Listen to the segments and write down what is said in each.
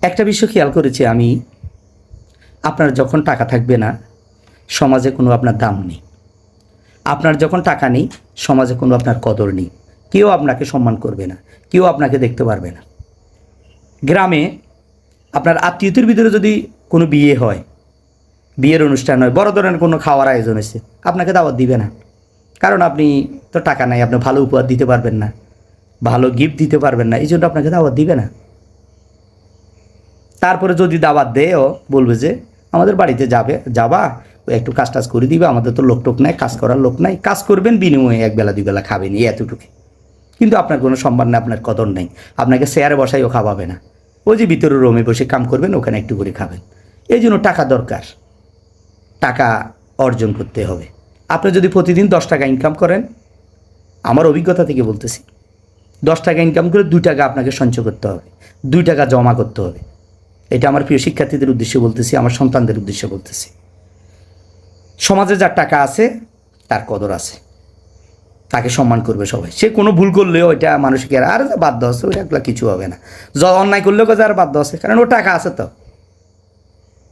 একটা বিষয় খেয়াল করেছি আমি, আপনার যখন টাকা থাকবে না সমাজে কোনো আপনার দাম নেই। আপনার যখন টাকা নেই সমাজে কোনো আপনার কদর নেই। কেউ আপনাকে সম্মান করবে না, কেউ আপনাকে দেখতে পারবে না। গ্রামে আপনার আত্মীয়তার ভিতরে যদি কোনো বিয়ে হয়, বিয়ের অনুষ্ঠান হয়, বড় ধরনের কোনো খাওয়ার আয়োজন হয়েছে, আপনাকে দাওয়াত দিবে না। কারণ আপনি তো টাকা নাই, আপনি ভালো উপহার দিতে পারবেন না, ভালো গিফট দিতে পারবেন না, এই জন্য আপনাকে দাওয়াত দিবে না। তারপরে যদি দাওয়াত দেয়ও বলবে যে আমাদের বাড়িতে যাবা একটু কাজ টাজ করে দিবে, আমাদের তো লোক টোক নাই, কাজ করার লোক নাই, কাজ করবেন বিনিময়ে একবেলা দুবেলা খাবেন, এই এতটুকু। কিন্তু আপনার কোনো সম্মান নেই, আপনার কদর নেই, আপনাকে চেয়ারে বসাইও খাওয়াবে না। ওই যে ভিতরে রুমে বসে কাম করবেন, ওখানে একটু করে খাবেন। এই জন্য টাকা দরকার, টাকা অর্জন করতে হবে। আপনি যদি প্রতিদিন 10 টাকা ইনকাম করেন, আমার অভিজ্ঞতা থেকে বলতেছি, 10 টাকা ইনকাম করে 2 টাকা আপনাকে সঞ্চয় করতে হবে, 2 টাকা জমা করতে হবে। এটা আমার প্রিয় শিক্ষার্থীদের উদ্দেশ্যে বলতেছি, আমার সন্তানদের উদ্দেশ্যে বলতেছি। সমাজে যার টাকা আছে তার কদর আছে, তাকে সম্মান করবে সবাই। সে কোনো ভুল করলেও ওইটা মানুষকে আর বাধ্য আছে, ওইটা কিছু হবে না। অন্যায় করলেও যারা বাধ্য আছে, কারণ ও টাকা আছে তো।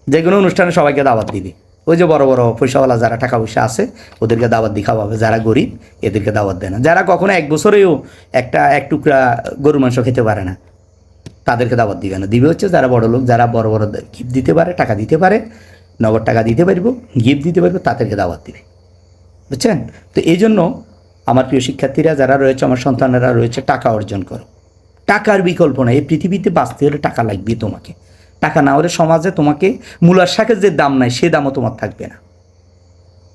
যে কোনো অনুষ্ঠানে সবাইকে দাওয়াত দিবি। ওই যে বড় বড় পয়সাওয়ালা যারা টাকা পয়সা আছে ওদেরকে দাওয়াত দিয়ে খাওয়াবে, যারা গরিব এদেরকে দাওয়াত দেয় না। যারা কখনো 1 বছরেও এক টুকরা গরু মাংস খেতে পারে না তাদেরকে দাওয়াত দিবে না। দিবে হচ্ছে যারা বড় লোক, যারা বড় বড় গিফট দিতে পারে, টাকা দিতে পারে, নগদ টাকা দিতে পারবো, গিফট দিতে পারবো, তাদেরকে দাওয়াত দিবে। বুঝছেন? তো এই জন্য আমার প্রিয় শিক্ষার্থীরা যারা রয়েছে, আমার সন্তানেরা রয়েছে, টাকা অর্জন করো। টাকার বিকল্প নাই। এই পৃথিবীতে বাঁচতে হলে টাকা লাগবে তোমাকে। টাকা না হলে সমাজে তোমাকে মূলার শাকের যে দাম নাই সে দামও তোমার থাকবে না।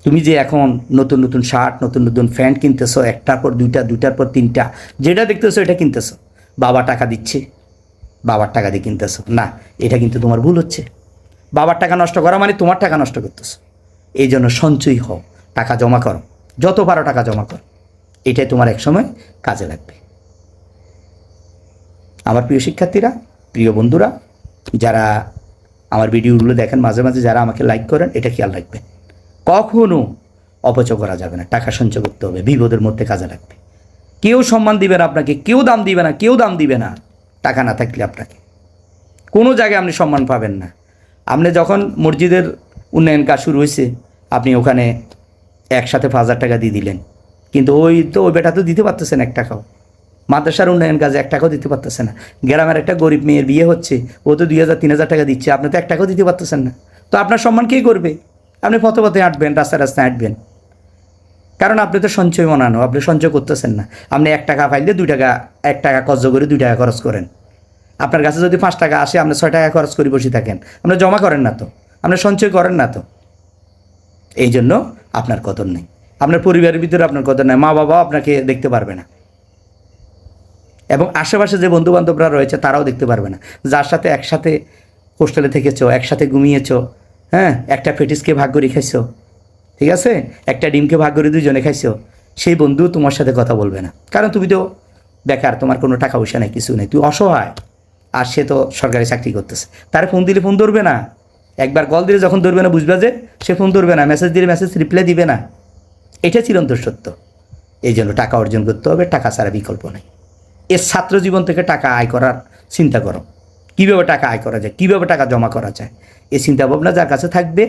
তুমি যে এখন নতুন নতুন শার্ট, নতুন নতুন প্যান্ট কিনতেছো, একটার পর দুইটা, দুইটার পর তিনটা, যেটা দেখতেছো এটা কিনতেছো, বাবা টাকা দিচ্ছে, বাবার টাকা দিয়ে কিনতেছো না, এটা কিন্তু তোমার ভুল হচ্ছে। বাবার টাকা নষ্ট করা মানে তোমার টাকা নষ্ট করতেছো। এই জন্য সঞ্চয়ী হও, টাকা জমা করো, যত পারো টাকা জমা করো, এটাই তোমার একসময় কাজে লাগবে। আমার প্রিয় শিক্ষার্থীরা, প্রিয় বন্ধুরা, যারা আমার ভিডিওগুলো দেখেন মাঝে মাঝে, যারা আমাকে লাইক করেন, এটা খেয়াল রাখবেন, কখনো অপচয় করা যাবে না। টাকা সঞ্চয় করতে হবে, বিপদের মধ্যে কাজে লাগবে। কেউ সম্মান দিবে না আপনাকে, কেউ দাম দিবে না, কেউ দাম দিবে না। টাকা না থাকলে আপনাকে কোনো জায়গায় আপনি সম্মান পাবেন না। আপনি যখন মসজিদের উন্নয়ন কাজ শুরু হয়েছে, আপনি ওখানে একসাথে 5,000 টাকা দিয়ে দিলেন, কিন্তু ওই বেটা তো দিতে পারতেছেন 1 টাকাও। মাদ্রাসার উন্নয়ন কাজে 1 টাকাও দিতে পারতেছে না। গ্রামের একটা গরিব মেয়ের বিয়ে হচ্ছে, ও তো 2,000-3,000 টাকা দিচ্ছে, আপনি তো 1 টাকাও দিতে পারতেছেন না। তো আপনার সম্মান কে করবে? আপনি পথে পথে হাঁটবেন, রাস্তায় রাস্তায় হাঁটবেন, কারণ আপনি তো সঞ্চয় মনানো, আপনি সঞ্চয় করতেছেন না। আপনি 1 টাকা পাইলে 2 টাকা, 1 টাকা খরচ করে 2 টাকা খরচ করেন। আপনার কাছে যদি 5 টাকা আসে, আপনি 6 টাকা খরচ করে বসে থাকেন, আপনি জমা করেন না তো, আপনি সঞ্চয় করেন না তো। এই জন্য আপনার কদর নেই, আপনার পরিবারের ভিতরে আপনার কদর নেই, মা বাবাও আপনাকে দেখতে পারবে না, এবং আশেপাশে যে বন্ধুবান্ধবরা রয়েছে তারাও দেখতে পারবে না। যার সাথে একসাথে হোস্টেলে থেকেছো, একসাথে ঘুমিয়েছো, হ্যাঁ, একটা পেটিসকে ভাগ করে খাইছো, ঠিক আছে, একটা ডিমকে ভাগ করে 2 জনে খাইছো, সেই বন্ধু তোমার সাথে কথা বলবে না। কারণ তুমি তো বেকার, তোমার কোনো টাকা পয়সা নেই, কিছু নেই, তুই অসহায়। আর সে তো সরকারি চাকরি করতেছে, তার ফোন দিলে ফোন ধরবে না। একবার কল দিলে যখন ধরবে না, বুঝবে যে সে ফোন ধরবে না, মেসেজ দিলে মেসেজ রিপ্লাই দিবে না। এটা চিরন্তন সত্য। এই জন্য টাকা অর্জন করতে হবে, টাকা ছাড়া বিকল্প নেই। এর ছাত্র জীবন থেকে টাকা আয় করার চিন্তা করো, কীভাবে টাকা আয় করা যায়, কীভাবে টাকা জমা করা যায়। এই চিন্তা ভাবনা যার কাছে থাকবে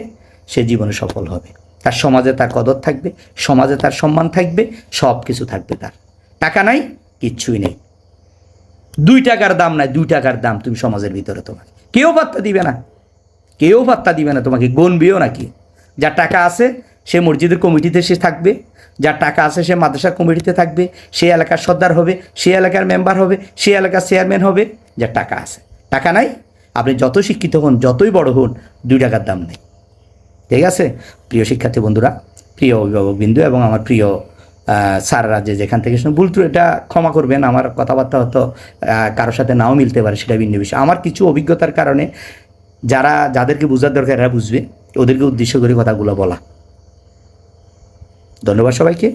সে জীবনে সফল হবে। তার সমাজে তার কদর থাকবে, সমাজে তার সম্মান থাকবে, সব কিছু থাকবে তার। টাকা নাই, কিচ্ছুই নেই। 2 টাকার দাম নাই, 2 টাকার দাম তুমি সমাজের ভিতরে, তোমাকে কেউ পাত্তা দিবে না, কেউ পাত্তা দিবে না, তোমাকে গণবেও নাকি। যার টাকা আছে সে মসজিদের কমিটিতে সে থাকবে, যার টাকা আছে সে মাদ্রাসার কমিটিতে থাকবে, সে এলাকার সর্দার হবে, সে এলাকার মেম্বার হবে, সে এলাকার চেয়ারম্যান হবে। যার টাকা আছে, টাকা নাই, আপনি যত শিক্ষিত হন, যতই বড় হন, 2 টাকার দাম নেই। ঠিক আছে? প্রিয় শিক্ষার্থী বন্ধুরা, প্রিয় অভিভাবক বিন্দু এবং আমার প্রিয় স্যাররা, যেখান থেকে শুনে ভুল, এটা ক্ষমা করবেন। আমার কথাবার্তা হয়তো কারোর সাথে নাও মিলতে পারে, সেটা ভিন্ন বিষয়। আমার কিছু অভিজ্ঞতার কারণে যাদেরকে বোঝার দরকার এরা বুঝবে, ওদেরকে উদ্দেশ্য করে কথাগুলো বলা। ধন্যবাদ সবাইকে,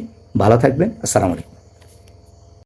ভালো থাকবেন। আসসালামু আলাইকুম।